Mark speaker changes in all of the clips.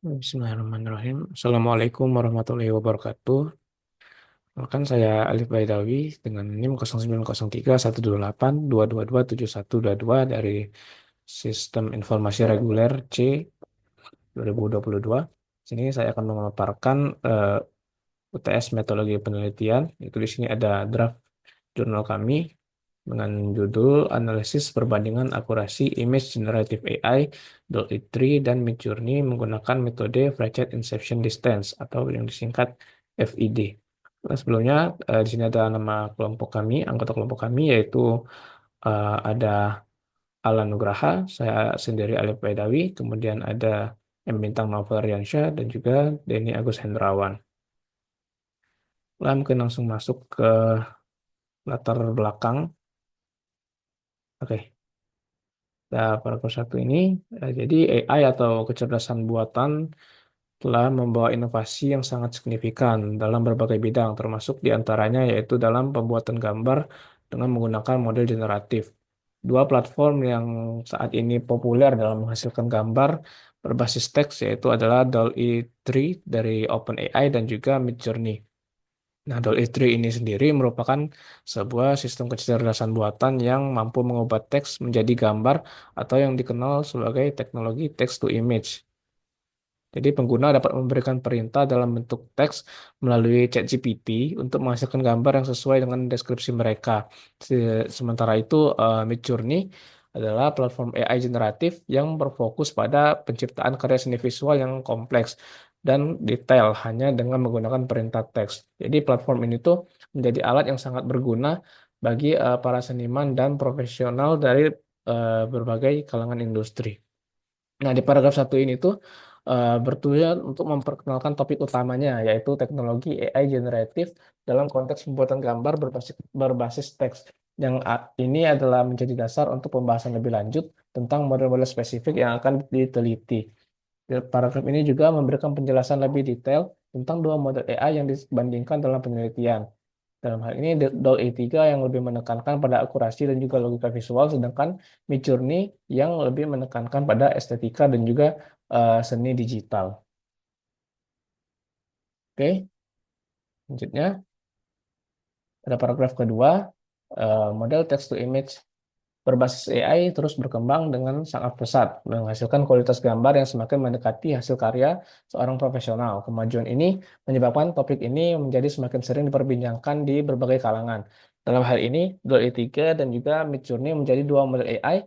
Speaker 1: Bismillahirrahmanirrahim. Assalamualaikum warahmatullahi wabarakatuh. Kan saya Alif Baidawi dengan NIM 09031282227122 dari Sistem Informasi Reguler C 2022. Sini saya akan memaparkan UTS Metodologi Penelitian. Itu di sini ada draft jurnal kami dengan judul Analisis Perbandingan Akurasi Image Generative AI .i3 dan Midjourney menggunakan metode Fractal Inception Distance atau yang disingkat FID. Nah, sebelumnya di sini ada nama kelompok kami, anggota kelompok kami yaitu ada Alan Nugraha, saya sendiri Alif Baidawi, kemudian ada M. Bintang Novel Riansyah dan juga Denny Agus Hendrawan. Lah, mungkin langsung masuk ke latar belakang. Oke. Nah, paragraf satu ini, jadi AI atau kecerdasan buatan telah membawa inovasi yang sangat signifikan dalam berbagai bidang, termasuk diantaranya yaitu dalam pembuatan gambar dengan menggunakan model generatif. Dua platform yang saat ini populer dalam menghasilkan gambar berbasis teks yaitu adalah DALL-E 3 dari OpenAI dan juga Midjourney. Nah, DALL-E 3 ini sendiri merupakan sebuah sistem kecerdasan buatan yang mampu mengubah teks menjadi gambar atau yang dikenal sebagai teknologi text to image. Jadi pengguna dapat memberikan perintah dalam bentuk teks melalui ChatGPT untuk menghasilkan gambar yang sesuai dengan deskripsi mereka. Sementara itu, Midjourney adalah platform AI generatif yang berfokus pada penciptaan karya seni visual yang kompleks dan detail hanya dengan menggunakan perintah teks. Jadi platform ini tuh menjadi alat yang sangat berguna bagi para seniman dan profesional dari berbagai kalangan industri. Nah, di paragraf satu ini tuh bertujuan untuk memperkenalkan topik utamanya, yaitu teknologi AI generatif dalam konteks pembuatan gambar berbasis teks. Yang ini adalah menjadi dasar untuk pembahasan lebih lanjut tentang model-model spesifik yang akan diteliti. Paragraf ini juga memberikan penjelasan lebih detail tentang dua model AI yang dibandingkan dalam penelitian. Dalam hal ini, DALL-E 3 yang lebih menekankan pada akurasi dan juga logika visual, sedangkan Midjourney yang lebih menekankan pada estetika dan juga seni digital. Oke, selanjutnya pada paragraf kedua, model text to image berbasis AI terus berkembang dengan sangat pesat, menghasilkan kualitas gambar yang semakin mendekati hasil karya seorang profesional. Kemajuan ini menyebabkan topik ini menjadi semakin sering diperbincangkan di berbagai kalangan. Dalam hal ini, DALL-E 3 dan juga Midjourney menjadi dua model AI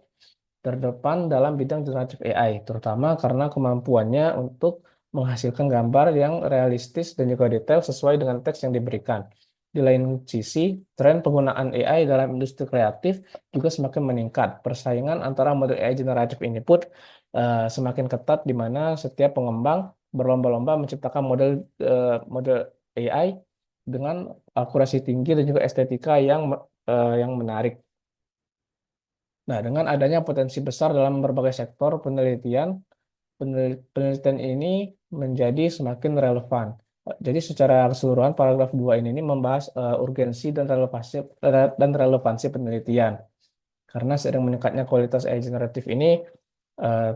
Speaker 1: terdepan dalam bidang generatif AI, terutama karena kemampuannya untuk menghasilkan gambar yang realistis dan juga detail sesuai dengan teks yang diberikan. Di lain sisi, tren penggunaan AI dalam industri kreatif juga semakin meningkat. Persaingan antara model AI generatif ini pun semakin ketat di mana setiap pengembang berlomba-lomba menciptakan model AI dengan akurasi tinggi dan juga estetika yang menarik. Nah, dengan adanya potensi besar dalam berbagai sektor penelitian, penelitian ini menjadi semakin relevan. Jadi secara keseluruhan paragraf 2 ini membahas urgensi dan relevansi penelitian. Karena seiring meningkatnya kualitas AI generatif ini,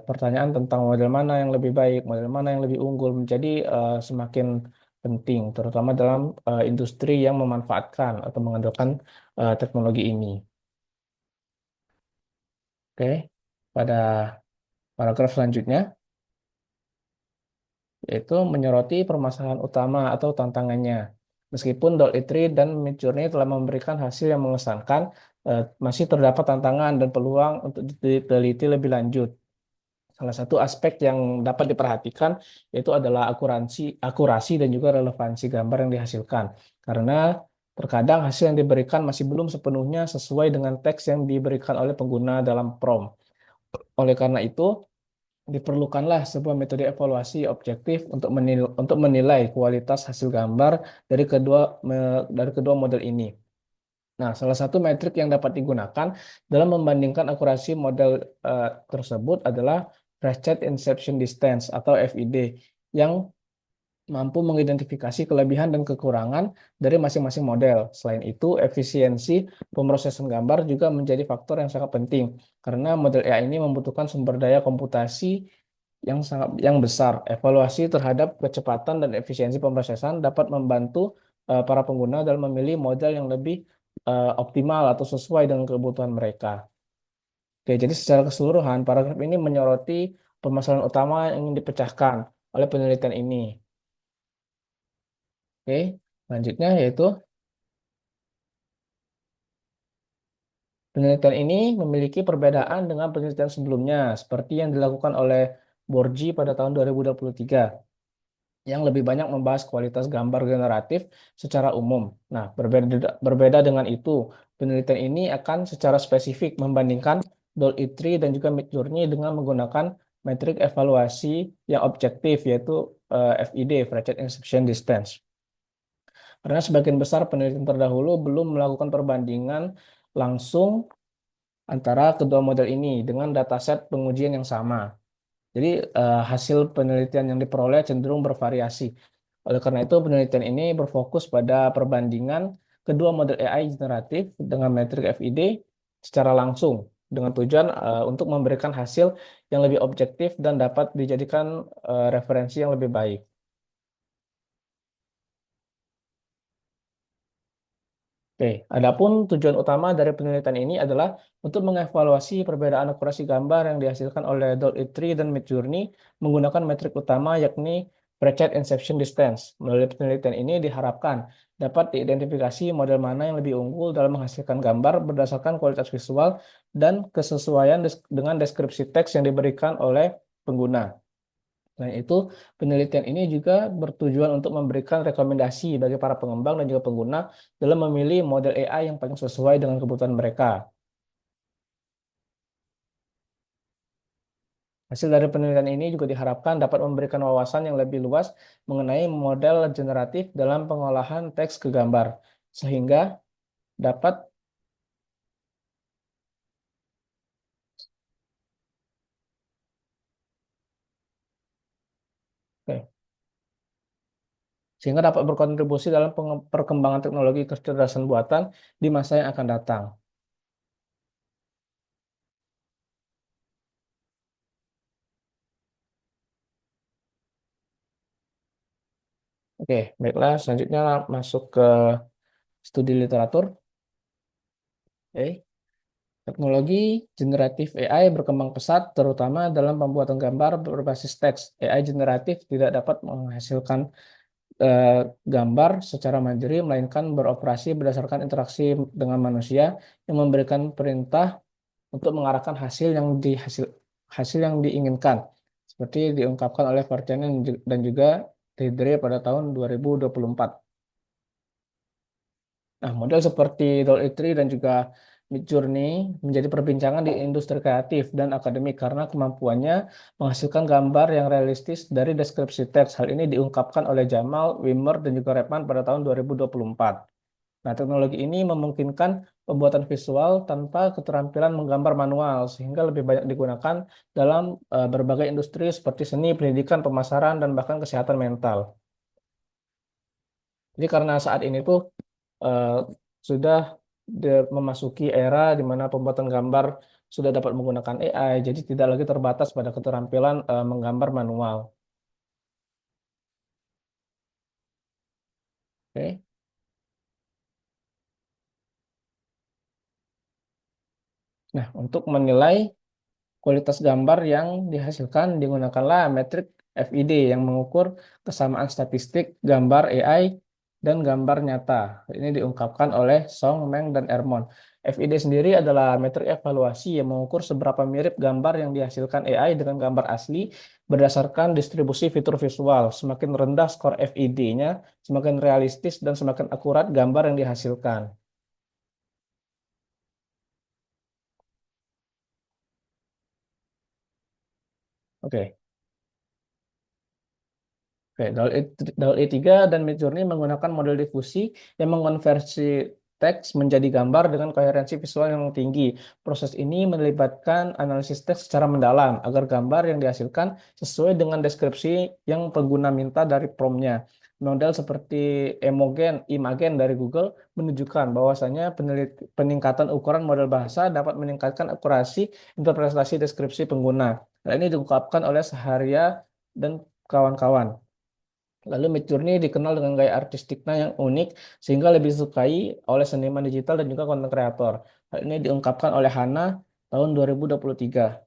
Speaker 1: pertanyaan tentang model mana yang lebih baik, model mana yang lebih unggul menjadi semakin penting, terutama dalam industri yang memanfaatkan atau mengandalkan teknologi ini. Oke, pada paragraf selanjutnya, yaitu menyoroti permasalahan utama atau tantangannya. Meskipun DALL-E 3 dan Midjourney telah memberikan hasil yang mengesankan, masih terdapat tantangan dan peluang untuk diteliti lebih lanjut. Salah satu aspek yang dapat diperhatikan yaitu adalah akurasi dan juga relevansi gambar yang dihasilkan. Karena terkadang hasil yang diberikan masih belum sepenuhnya sesuai dengan teks yang diberikan oleh pengguna dalam prompt. Oleh karena itu, diperlukanlah sebuah metode evaluasi objektif untuk menilai kualitas hasil gambar dari kedua model ini. Nah, salah satu metrik yang dapat digunakan dalam membandingkan akurasi model tersebut adalah Fractal Inception Distance atau FID yang mampu mengidentifikasi kelebihan dan kekurangan dari masing-masing model. Selain itu, efisiensi pemrosesan gambar juga menjadi faktor yang sangat penting karena model AI ini membutuhkan sumber daya komputasi yang besar. Evaluasi terhadap kecepatan dan efisiensi pemrosesan dapat membantu para pengguna dalam memilih model yang lebih optimal atau sesuai dengan kebutuhan mereka. Oke, jadi secara keseluruhan, paragraf ini menyoroti permasalahan utama yang ingin dipecahkan oleh penelitian ini. Oke, selanjutnya yaitu penelitian ini memiliki perbedaan dengan penelitian sebelumnya, seperti yang dilakukan oleh Borji pada tahun 2023, yang lebih banyak membahas kualitas gambar generatif secara umum. Nah, berbeda dengan itu, penelitian ini akan secara spesifik membandingkan DALL-E 3 dan juga Midjourney dengan menggunakan metrik evaluasi yang objektif, yaitu FID, Fractal Inception Distance. Karena sebagian besar penelitian terdahulu belum melakukan perbandingan langsung antara kedua model ini dengan dataset pengujian yang sama. Jadi hasil penelitian yang diperoleh cenderung bervariasi. Oleh karena itu, penelitian ini berfokus pada perbandingan kedua model AI generatif dengan metrik FID secara langsung dengan tujuan untuk memberikan hasil yang lebih objektif dan dapat dijadikan referensi yang lebih baik. Oke, adapun tujuan utama dari penelitian ini adalah untuk mengevaluasi perbedaan akurasi gambar yang dihasilkan oleh DALL-E 3 dan Midjourney menggunakan metrik utama yakni Fairchild Inception Distance. Melalui penelitian ini diharapkan dapat diidentifikasi model mana yang lebih unggul dalam menghasilkan gambar berdasarkan kualitas visual dan kesesuaian dengan deskripsi teks yang diberikan oleh pengguna. Selain itu, penelitian ini juga bertujuan untuk memberikan rekomendasi bagi para pengembang dan juga pengguna dalam memilih model AI yang paling sesuai dengan kebutuhan mereka. Hasil dari penelitian ini juga diharapkan dapat memberikan wawasan yang lebih luas mengenai model generatif dalam pengolahan teks ke gambar, sehingga dapat oke, sehingga dapat berkontribusi dalam perkembangan teknologi kecerdasan buatan di masa yang akan datang. Oke, baiklah, selanjutnya masuk ke studi literatur. Oke. Teknologi generatif AI berkembang pesat, terutama dalam pembuatan gambar berbasis teks. AI generatif tidak dapat menghasilkan gambar secara mandiri, melainkan beroperasi berdasarkan interaksi dengan manusia yang memberikan perintah untuk mengarahkan hasil yang diinginkan, seperti diungkapkan oleh Vartanian dan juga Tidre pada tahun 2024. Nah, model seperti DALL-E 3 dan juga Midjourney menjadi perbincangan di industri kreatif dan akademik karena kemampuannya menghasilkan gambar yang realistis dari deskripsi teks. Hal ini diungkapkan oleh Jamal, Wimmer, dan juga Redman pada tahun 2024. Nah, teknologi ini memungkinkan pembuatan visual tanpa keterampilan menggambar manual, sehingga lebih banyak digunakan dalam berbagai industri seperti seni, pendidikan, pemasaran, dan bahkan kesehatan mental. Jadi karena saat ini tuh eh, sudah memasuki era di mana pembuatan gambar sudah dapat menggunakan AI, jadi tidak lagi terbatas pada keterampilan menggambar manual. Oke. Nah, untuk menilai kualitas gambar yang dihasilkan digunakanlah metrik FID yang mengukur kesamaan statistik gambar AI dan gambar nyata. Ini diungkapkan oleh Song, Meng, dan Ermon. FID sendiri adalah metrik evaluasi yang mengukur seberapa mirip gambar yang dihasilkan AI dengan gambar asli berdasarkan distribusi fitur visual. Semakin rendah skor FID-nya, semakin realistis dan semakin akurat gambar yang dihasilkan. Oke. Oke, DALL-E 3 dan Midjourney menggunakan model difusi yang mengonversi teks menjadi gambar dengan koherensi visual yang tinggi. Proses ini melibatkan analisis teks secara mendalam agar gambar yang dihasilkan sesuai dengan deskripsi yang pengguna minta dari prompt-nya. model seperti Imagen dari Google menunjukkan bahwasanya peningkatan ukuran model bahasa dapat meningkatkan akurasi interpretasi deskripsi pengguna. Nah, ini diungkapkan oleh Saharia dan kawan-kawan. Lalu Midjourney dikenal dengan gaya artistiknya yang unik sehingga lebih disukai oleh seniman digital dan juga konten kreator. Hal ini diungkapkan oleh Hana tahun 2023.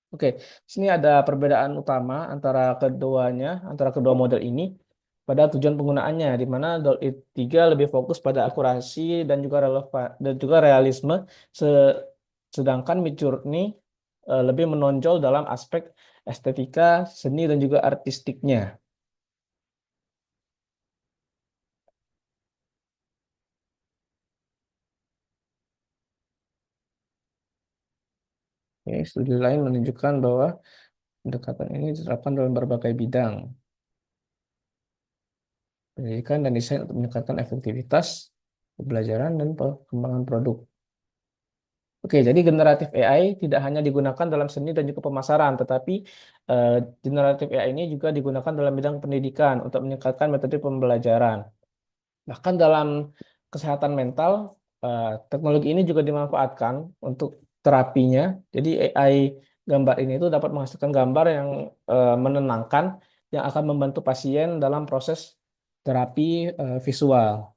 Speaker 1: Oke, sini ada perbedaan utama antara kedua model ini pada tujuan penggunaannya, di mana DALL-E 3 lebih fokus pada akurasi dan juga relevan dan juga realisme, sedangkan Midjourney lebih menonjol dalam aspek estetika, seni dan juga artistiknya. Oke, studi lain menunjukkan bahwa pendekatan ini diterapkan dalam berbagai bidang, pendidikan dan desain untuk meningkatkan efektivitas pembelajaran dan pengembangan produk. Oke, jadi generatif AI tidak hanya digunakan dalam seni dan juga pemasaran, tetapi eh, generatif AI ini juga digunakan dalam bidang pendidikan untuk meningkatkan metode pembelajaran. Bahkan dalam kesehatan mental, teknologi ini juga dimanfaatkan untuk terapinya. Jadi AI gambar ini itu dapat menghasilkan gambar yang menenangkan, yang akan membantu pasien dalam proses terapi visual.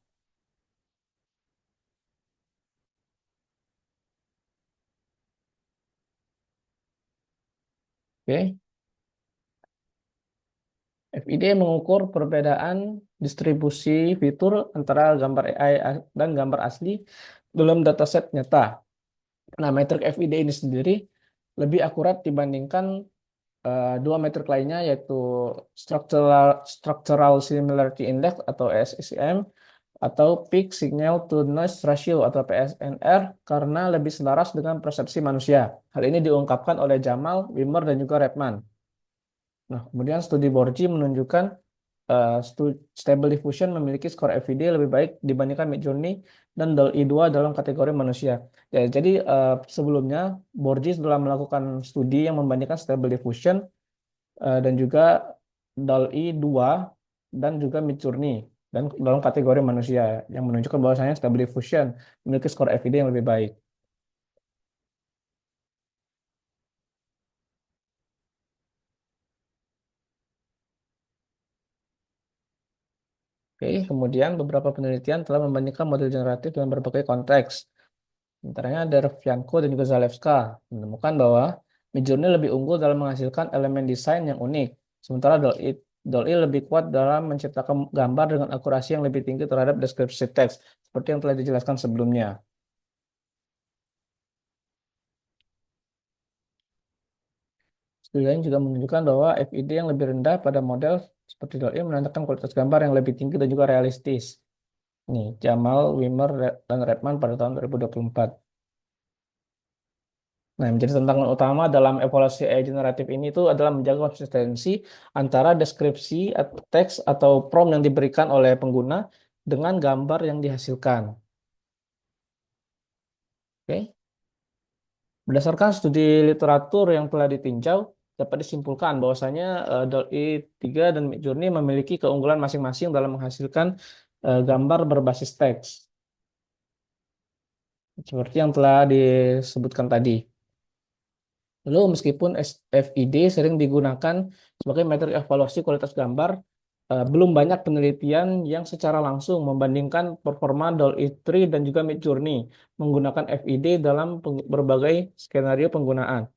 Speaker 1: Oke. FID mengukur perbedaan distribusi fitur antara gambar AI dan gambar asli dalam dataset nyata. Nah, metrik FID ini sendiri lebih akurat dibandingkan dua metrik lainnya, yaitu Structural Structural Similarity Index atau SSIM atau Peak Signal to Noise Ratio atau PSNR, karena lebih selaras dengan persepsi manusia. Hal ini diungkapkan oleh Jamal, Wimmer, dan juga Redman. Nah, kemudian studi Borgi menunjukkan Stable Diffusion memiliki skor FID lebih baik dibandingkan Midjourney dan DALL-E 2 dalam kategori manusia. Ya, jadi sebelumnya Borgi telah melakukan studi yang membandingkan Stable Diffusion dan juga DALL-E 2 dan juga Midjourney dan dalam kategori manusia yang menunjukkan bahwasanya Stable Diffusion memiliki skor FID yang lebih baik. Oke, kemudian beberapa penelitian telah membandingkan model generatif dalam berbagai konteks. Antaranya ada Revyanko dan juga Zalewska menemukan bahwa Midjourney lebih unggul dalam menghasilkan elemen desain yang unik, sementara DALL-E lebih kuat dalam menciptakan gambar dengan akurasi yang lebih tinggi terhadap deskripsi teks, seperti yang telah dijelaskan sebelumnya. Studi lain juga menunjukkan bahwa FID yang lebih rendah pada model seperti DALL-E menandakan kualitas gambar yang lebih tinggi dan juga realistis. Nih, Jamal, Wimmer, dan Redman pada tahun 2024. Nah, yang menjadi tantangan utama dalam evaluasi AI generatif ini itu adalah menjaga konsistensi antara deskripsi teks atau prompt yang diberikan oleh pengguna dengan gambar yang dihasilkan. Oke. Berdasarkan studi literatur yang telah ditinjau, dapat disimpulkan bahwasanya DALL-E 3 dan Midjourney memiliki keunggulan masing-masing dalam menghasilkan gambar berbasis teks, seperti yang telah disebutkan tadi. Lalu meskipun FID sering digunakan sebagai metode evaluasi kualitas gambar, belum banyak penelitian yang secara langsung membandingkan performa DALL-E 3 dan juga Midjourney menggunakan FID dalam berbagai skenario penggunaan.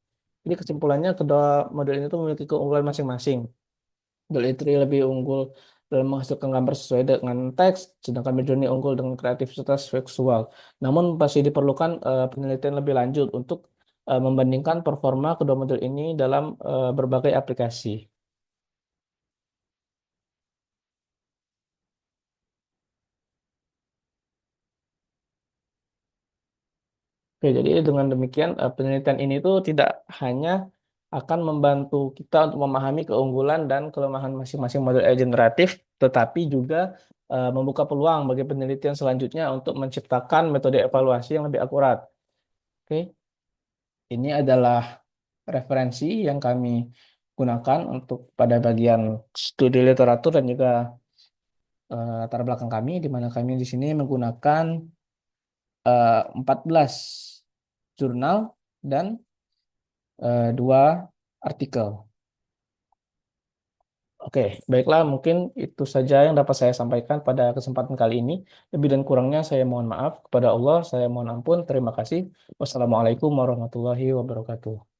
Speaker 1: Jadi kesimpulannya kedua model ini tuh memiliki keunggulan masing-masing. DALL-E 3 lebih unggul dalam menghasilkan gambar sesuai dengan teks, sedangkan Midjourney unggul dengan kreativitas visual. Namun masih diperlukan penelitian lebih lanjut untuk membandingkan performa kedua model ini dalam berbagai aplikasi. Oke, jadi dengan demikian penelitian ini tuh tidak hanya akan membantu kita untuk memahami keunggulan dan kelemahan masing-masing model AI generatif, tetapi juga membuka peluang bagi penelitian selanjutnya untuk menciptakan metode evaluasi yang lebih akurat. Oke, ini adalah referensi yang kami gunakan untuk pada bagian studi literatur dan juga latar belakang kami, di mana kami di sini menggunakan 14 jurnal dan dua artikel. Oke, baiklah, mungkin itu saja yang dapat saya sampaikan pada kesempatan kali ini. Lebih dan kurangnya saya mohon maaf. Kepada Allah, saya mohon ampun. Terima kasih. Wassalamualaikum warahmatullahi wabarakatuh.